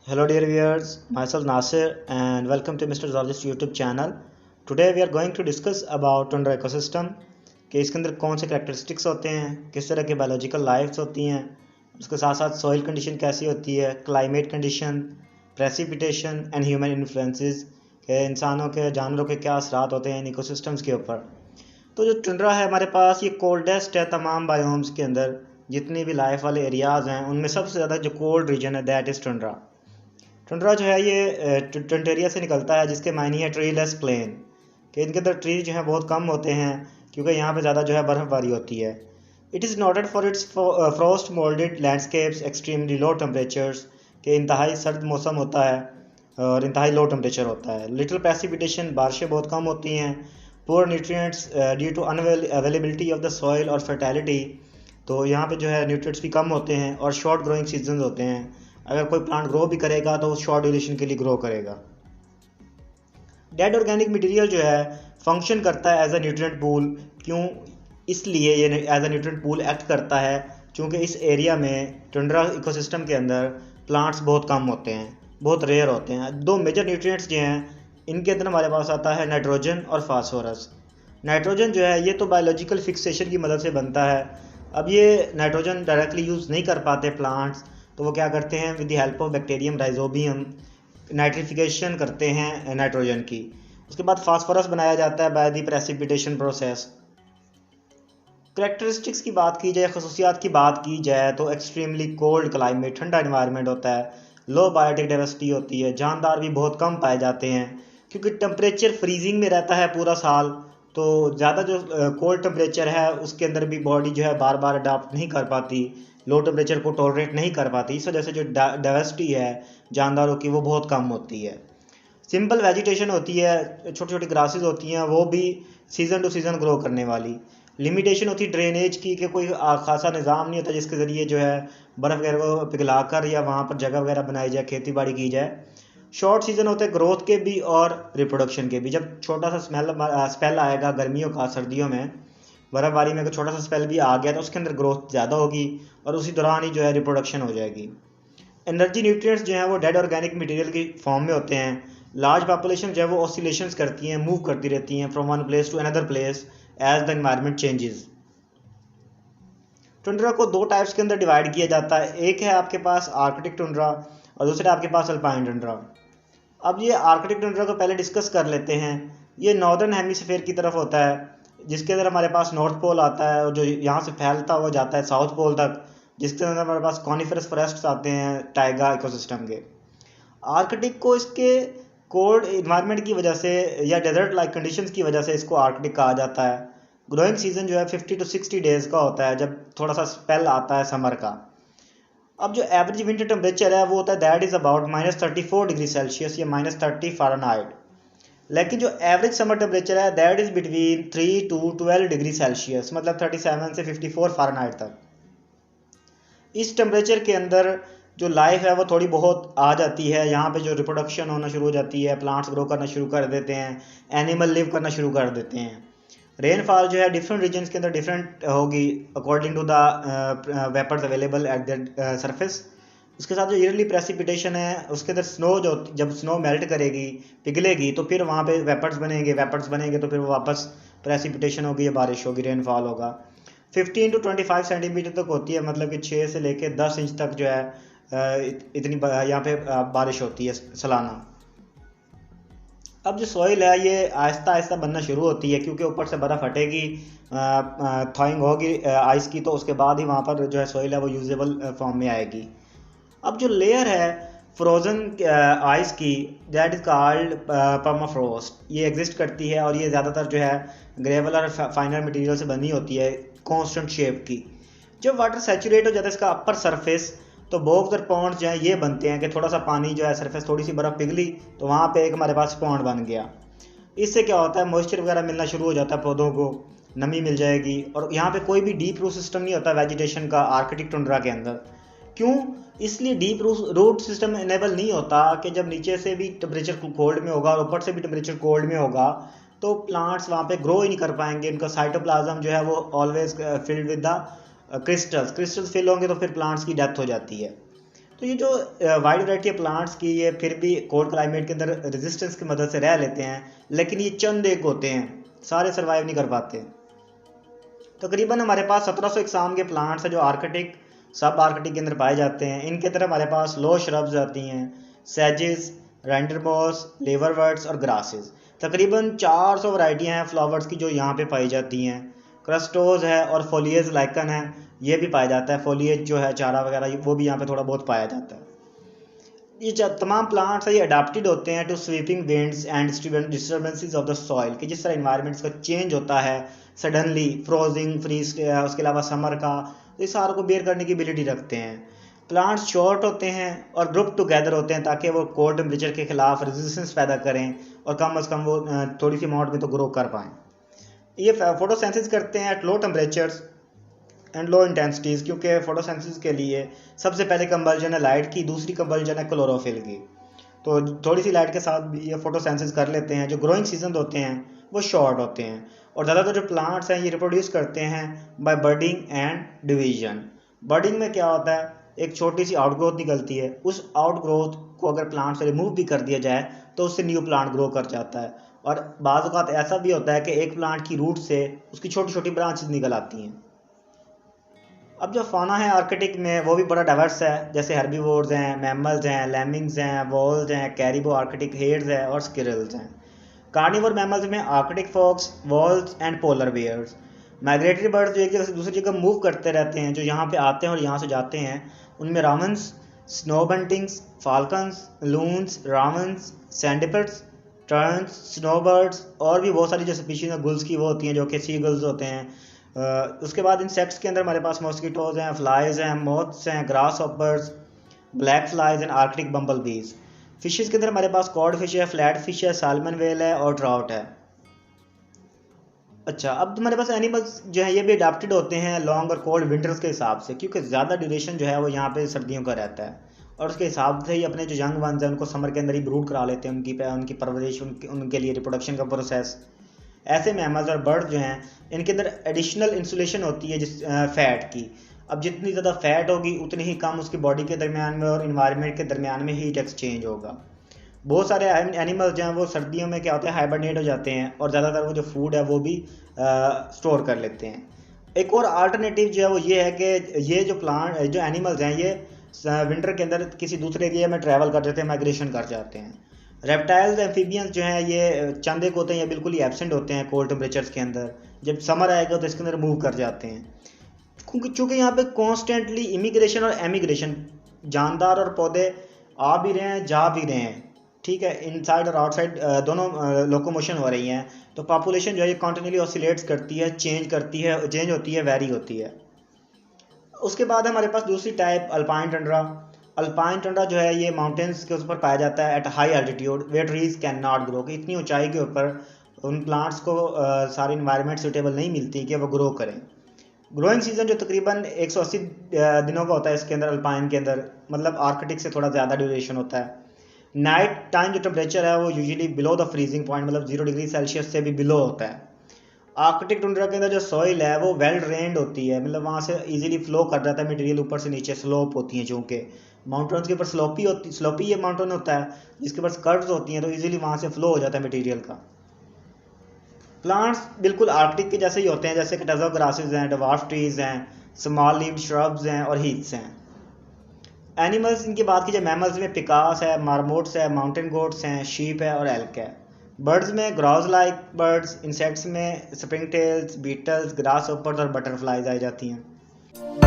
Hello dear viewers, myself Nasir and welcome to Mr. Zoologist YouTube channel. Today we are going to discuss about tundra ecosystem कि इसके अंदर कौन से characteristics होते हैं, किस तरह के बायोलॉजिकल लाइफ्स होती हैं, उसके साथ साथ सॉइल कंडीशन कैसी होती है, climate condition, precipitation and human influences के इंसानों के जानवरों के क्या असरात होते हैं इन इकोसिस्टम्स के ऊपर। तो जो टुंड्रा है हमारे पास ये कोल्डेस्ट है तमाम बायोम्स के अंदर, जितनी भी लाइफ वाले एरियाज़ हैं उनमें सबसे ज़्यादा जो कोल्ड रीजन है दैट इज़ टुंड्रा। टुंड्रा जो है ये टंटेरिया से निकलता है जिसके मायने है ट्रीलेस प्लेन कि इनके अंदर ट्री जो है बहुत कम होते हैं क्योंकि यहाँ पे ज़्यादा जो है बर्फ़बारी होती है। It is noted for its frost moulded landscapes, extremely low temperatures के इंतहाई सर्द मौसम होता है और इंतहाई लो टेम्परेचर होता है। लिटिल प्रेसिपिटेशन, बारिशें बहुत कम होती हैं। Poor nutrients due to unavailability of the soil और फर्टिलिटी, तो यहाँ पे जो है न्यूट्रिएंट्स भी कम होते हैं और शॉर्ट ग्रोइंग सीजन होते हैं। अगर कोई प्लांट ग्रो भी करेगा तो शॉर्ट ड्यूरेशन के लिए ग्रो करेगा। डेड ऑर्गेनिक मटेरियल जो है फंक्शन करता है एज अ न्यूट्रिएंट पूल। क्यों? इसलिए ये as a nutrient pool act करता है क्योंकि इस एरिया में टुंड्रा इकोसिस्टम के अंदर प्लांट्स बहुत कम होते हैं, बहुत रेयर होते हैं। दो मेजर न्यूट्रिएंट्स जो हैं इनके अंदर हमारे पास आता है नाइट्रोजन और फास्फोरस। नाइट्रोजन जो है ये तो बायोलॉजिकल फिक्सेशन की मदद से बनता है। अब ये नाइट्रोजन डायरेक्टली यूज़ नहीं कर पाते प्लांट्स, तो वो क्या करते हैं with the help of bacterium rhizobium nitrification करते हैं नाइट्रोजन की। उसके बाद फास्फोरस बनाया जाता है by the precipitation process. Characteristics की बात की जाए, खसूसियात की बात की जाए तो एक्सट्रीमली कोल्ड क्लाइमेट, ठंडा इन्वायरमेंट होता है। लो बायोटिक डाइवर्सिटी होती है, जानदार भी बहुत कम पाए जाते हैं क्योंकि टेम्परेचर फ्रीजिंग में रहता है पूरा साल। तो ज़्यादा जो कोल्ड टेम्परेचर है उसके अंदर भी बॉडी जो है बार बार अडाप्ट नहीं कर पाती, लो टेम्परेचर को टॉलरेट नहीं कर पाती। इस वजह से जो डाइवर्सिटी है जानदारों की वो बहुत कम होती है। सिंपल वेजिटेशन होती है, छोटी छोटी ग्रासेस होती हैं, वो भी सीज़न टू सीज़न ग्रो करने वाली। लिमिटेशन होती है ड्रेनेज की कि कोई खासा निज़ाम नहीं होता जिसके ज़रिए जो है बर्फ़ वगैरह को पिघला कर या वहाँ पर जगह वगैरह बनाई जाए, खेती बाड़ी की जाए। शॉर्ट सीज़न होते हैं ग्रोथ के भी और रिप्रोडक्शन के भी। जब छोटा सा स्पेल आएगा गर्मियों का, सर्दियों में बर्फ़बारी में अगर छोटा सा स्पेल भी आ गया तो उसके अंदर ग्रोथ ज़्यादा होगी और उसी दौरान ही जो है रिप्रोडक्शन हो जाएगी। एनर्जी न्यूट्रिएंट्स जो हैं वो डेड ऑर्गेनिक मटेरियल की फॉर्म में होते हैं। लार्ज पॉपुलेशन जो है वो ऑसिलेशंस करती हैं, मूव करती रहती हैं from one place to another place as the environment changes. Tundra को दो टाइप्स के अंदर डिवाइड किया जाता है। एक है आपके पास आर्कटिक टुंड्रा और दूसरा आपके पास अल्पाइन टुंड्रा। अब ये आर्कटिक टुंड्रा को पहले डिस्कस कर लेते हैं। ये नॉर्दर्न हेमिस्फीयर की तरफ होता है जिसके अंदर हमारे पास नॉर्थ पोल आता है और जो यहाँ से फैलता हुआ जाता है साउथ पोल तक, जिसके अंदर हमारे पास कॉनिफरस फॉरेस्ट्स आते हैं टाइगा इकोसिस्टम के। आर्कटिक को इसके कोल्ड इन्वायरमेंट की वजह से या डेजर्ट लाइक कंडीशंस की वजह से इसको आर्कटिक कहा जाता है। ग्रोइंग सीजन जो है 50 to 60 डेज़ का होता है जब थोड़ा सा स्पेल आता है समर का। अब जो एवरेज विंटर टेम्परेचर है वो होता है that is about -34 degree Celsius या -30 फ़ारेनहाइट। लेकिन जो एवरेज समर टेम्परेचर है that is between 3 to 12 degree Celsius, मतलब 37 से 54 फ़ारेनहाइट तक। इस टेम्परेचर के अंदर जो लाइफ है वो थोड़ी बहुत आ जाती है। यहाँ पे जो रिप्रोडक्शन होना शुरू हो जाती है, प्लांट्स ग्रो करना शुरू कर देते हैं, एनिमल लिव करना शुरू कर देते हैं। रेनफॉल जो है डिफरेंट रीजन्स के अंदर डिफरेंट होगी according to the vapours available at the surface. उसके साथ जो ईयरली प्रेसिपिटेशन है उसके अंदर स्नो जो जब स्नो मेल्ट करेगी, पिघलेगी, तो फिर वहाँ पे वेपर्स बनेंगे तो फिर वो वापस प्रेसिपिटेशन होगी या बारिश होगी, रेनफॉल होगा। 15 to 25 सेंटीमीटर तक होती है, मतलब कि 6 से लेके 10 इंच तक जो है इतनी यहाँ पे बारिश होती है सालाना। अब जो सॉइल है ये आहिस्ता आहिस्ता बनना शुरू होती है क्योंकि ऊपर से बर्फ़ हटेगी, थॉइंग होगी आइस की, तो उसके बाद ही वहाँ पर जो है सॉइल है वो यूजेबल फॉर्म में आएगी। अब जो लेयर है फ्रोज़न आइस की दैट इज़ कॉल्ड परमाफ्रोस्ट, ये एग्जिस्ट करती है और ये ज़्यादातर जो है ग्रेवल और फाइनर मटेरियल से बनी होती है कांस्टेंट शेप की। जब वाटर सैचुरेट हो जाता है इसका अपर सरफेस, तो बोग्स और पॉन्ड्स जो हैं ये बनते हैं कि थोड़ा सा पानी जो है सरफेस थोड़ी सी बर्फ़ पिघली तो वहाँ पे एक हमारे पास पॉन्ड बन गया। इससे क्या होता है मॉइस्चर वगैरह मिलना शुरू हो जाता है, पौधों को नमी मिल जाएगी और यहाँ पे कोई भी डीप रूट सिस्टम नहीं होता वेजिटेशन का आर्कटिक टुंड्रा के अंदर। क्यों? इसलिए डीप रूट सिस्टम इनेबल नहीं होता कि जब नीचे से भी टेम्परेचर कोल्ड में होगा और ऊपर से भी टेम्परेचर कोल्ड में होगा तो प्लांट्स वहाँ पे ग्रो ही नहीं कर पाएंगे। इनका साइटोप्लाज्म जो है वो always filled with the crystals फिल होंगे तो फिर प्लांट्स की डेथ हो जाती है। तो ये जो वाइड वैरायटी ऑफ प्लांट्स की ये फिर भी कोल्ड क्लाइमेट के अंदर रेजिस्टेंस की मदद से रह लेते हैं, लेकिन ये चंद एक होते हैं, सारे सर्वाइव नहीं कर पाते। तकरीबन हमारे पास 1700 इकसाम के प्लांट्स हैं जो आर्कटिक सब आर्कटिक के अंदर पाए जाते हैं। इनके तरफ हमारे पास लो श्रब्स आती हैं, सेजेस, रेंडरमॉस, लेवरवर्ट्स और ग्रासेस। तकरीबन 400 वैरायटियाँ हैं फ्लावर्स की जो यहाँ पे पाई जाती हैं। क्रस्टोज है और फोलिएज लाइकन है, ये भी पाया जाता है। फोलिएज जो है चारा वगैरह वो भी यहाँ पे थोड़ा बहुत पाया जाता है। ये तमाम प्लांट्स है ये अडाप्टेड होते हैं to sweeping winds and disturbances of the soil, कि जिस तरह इन्वायरमेंट्स का चेंज होता है सडनली, फ्रोजिंग फ्रीज, उसके अलावा समर का, तो ये सारों को बेयर करने की एबिलिटी रखते हैं। प्लांट्स शॉर्ट होते हैं और ग्रुप टुगेदर होते हैं ताकि वो कोल्ड टेम्परेचर के खिलाफ रेजिस्टेंस पैदा करें और कम से कम वो थोड़ी सी अमाउंट में तो ग्रो कर पाएँ। ये फोटोसेंसिस करते हैं at low temperatures and low intensities, क्योंकि फोटोसेंसिस के लिए सबसे पहले कंबल्जन है लाइट की, दूसरी कंबल्जन है क्लोरोफिल की। तो थोड़ी सी लाइट के साथ भी ये फोटोसेंसिस कर लेते हैं। जो ग्रोइंग सीजन होते हैं वो शॉर्ट होते हैं और ज़्यादातर जो प्लांट्स हैं ये रिप्रोड्यूस करते हैं बाय बर्डिंग एंड डिवीजन। बर्डिंग में क्या होता है, एक छोटी सी आउटग्रोथ निकलती है, उस आउटग्रोथ को अगर प्लांट से रिमूव भी कर दिया जाए तो उससे न्यू प्लांट ग्रो कर जाता है। और बाज़ औक़ात ऐसा भी होता है कि एक प्लांट की रूट से उसकी छोटी छोटी ब्रांचेस निकल आती हैं। अब जो फाना है आर्कटिक में वो भी बड़ा डाइवर्स है, जैसे हर्बीवोर्स हैं, मैमल्स हैं, लैमिंग्स हैं, वॉल्स हैं, कैरिबो आर्कटिक हेड्स हैं और स्किरल्स हैं। कार्निवोर मैमल्स में Arctic fox, wolves and polar bears. Migratory birds जो एक जगह से दूसरी जगह मूव करते रहते हैं, जो यहाँ पे आते हैं और यहाँ से जाते हैं, उनमें रावंस, स्नो बंटिंग्स, फाल्कन्स, लून्स, रावंस, सैंडिपर्ड्स, टर्न्स, स्नोबर्ड्स और भी बहुत सारी जो स्पीशीज हैं गुल्स की वो होती हैं जो कि सीगल्स होते हैं। उसके बाद इंसेक्ट्स के अंदर हमारे पास मॉस्किटोज हैं, फ्लाइज हैं, मोथ्स हैं, grasshoppers, black flies and arctic bumblebees. Fishes के अंदर हमारे पास कॉड फिश है, फ्लैट फिश है, सालमन वेल है और ट्राउट है। अच्छा, अब हमारे पास एनिमल्स जो है ये भी अडाप्टेड होते हैं लॉन्ग और कोल्ड विंटर्स के हिसाब से, क्योंकि ज़्यादा ड्यूरेशन जो है वो यहाँ पे सर्दियों का रहता है और उसके हिसाब से ही अपने जो यंग वंस हैं उनको समर के अंदर ही ब्रूड करा लेते हैं, उनकी परवरिश, उनके लिए रिप्रोडक्शन का प्रोसेस। ऐसे मैमल्स और बर्ड्स जो हैं इनके अंदर एडिशनल इंसुलेशन होती है जिस फैट की। अब जितनी ज़्यादा फैट होगी उतनी ही कम उसकी बॉडी के दरमियान में और इन्वायरमेंट के दरमियान में हीट एक्सचेंज होगा। बहुत सारे एनिमल्स जो हैं वो सर्दियों में क्या होता है हाइबरनेट हो जाते हैं और ज़्यादातर वो जो फूड है वो भी स्टोर कर लेते हैं। एक और अल्टरनेटिव जो है वो ये है कि ये जो एनिमल्स हैं ये विंटर के अंदर किसी दूसरे एरिया में ट्रैवल कर जाते हैं, माइग्रेशन कर जाते हैं। रेप्टाइल्स, एम्फीबियंस जो हैं ये चंद एक होते हैं, ये बिल्कुल ही एब्सेंट होते हैं कोल्ड टेम्परेचर्स के अंदर। जब समर आएगा तो इसके अंदर मूव कर जाते हैं, क्योंकि यहाँ पे कॉन्स्टेंटली इमिग्रेशन और एमिग्रेशन, जानदार और पौधे आ भी रहे हैं जा भी रहे हैं, ठीक है, इनसाइड और आउटसाइड दोनों लोकोमोशन हो रही हैं। तो पॉपुलेशन जो है ये कॉन्टिन्यूसली ऑसिलेट्स करती है, चेंज होती है, वेरी होती है। उसके बाद हमारे पास दूसरी type alpine tundra. Alpine tundra जो है ये माउंटेन्स के ऊपर पाया जाता है at high altitude where trees can not grow, कि इतनी ऊंचाई के ऊपर उन प्लांट्स को सारी इन्वायरमेंट सूटेबल नहीं मिलती कि वो ग्रो करें। ग्रोइंग सीजन जो तकरीबन 180 दिनों का होता है इसके अंदर, अल्पाइन के अंदर, मतलब आर्कटिक से थोड़ा ज़्यादा ड्यूरेशन होता है। नाइट टाइम जो टेम्परेचर है वो usually below the freezing point, मतलब 0 डिग्री सेल्सियस से भी बिलो होता है। आर्कटिक टुंड्रा के अंदर जो सॉइल है वो वेल ड्रेन्ड होती है, मतलब वहाँ से इजीली फ्लो कर जाता है मटेरियल ऊपर से नीचे, स्लोप होती हैं चूँकि माउंटेन्स के ऊपर स्लोपी ये माउंटेन होता है जिसके ऊपर कर्व्स होती हैं, तो इजीली वहाँ से फ्लो हो जाता है मटेरियल का। प्लांट्स बिल्कुल आर्कटिक के जैसे ही होते हैं, जैसे कटाजो ग्रासेस हैं, डवार्फ ट्रीज हैं, स्मॉल लीव्ड श्रब्स हैं और हीथ्स हैं। एनिमल्स इनकी बात की जाए, मैमल्स में पिकास है, मार्मोट्स है, माउंटेन गोट्स हैं, शीप है और एल्क है। बर्ड्स में ग्राउज लाइक बर्ड्स, इंसेक्ट्स में springtails, beetles, grasshoppers और बटरफ्लाइज आई जाती हैं।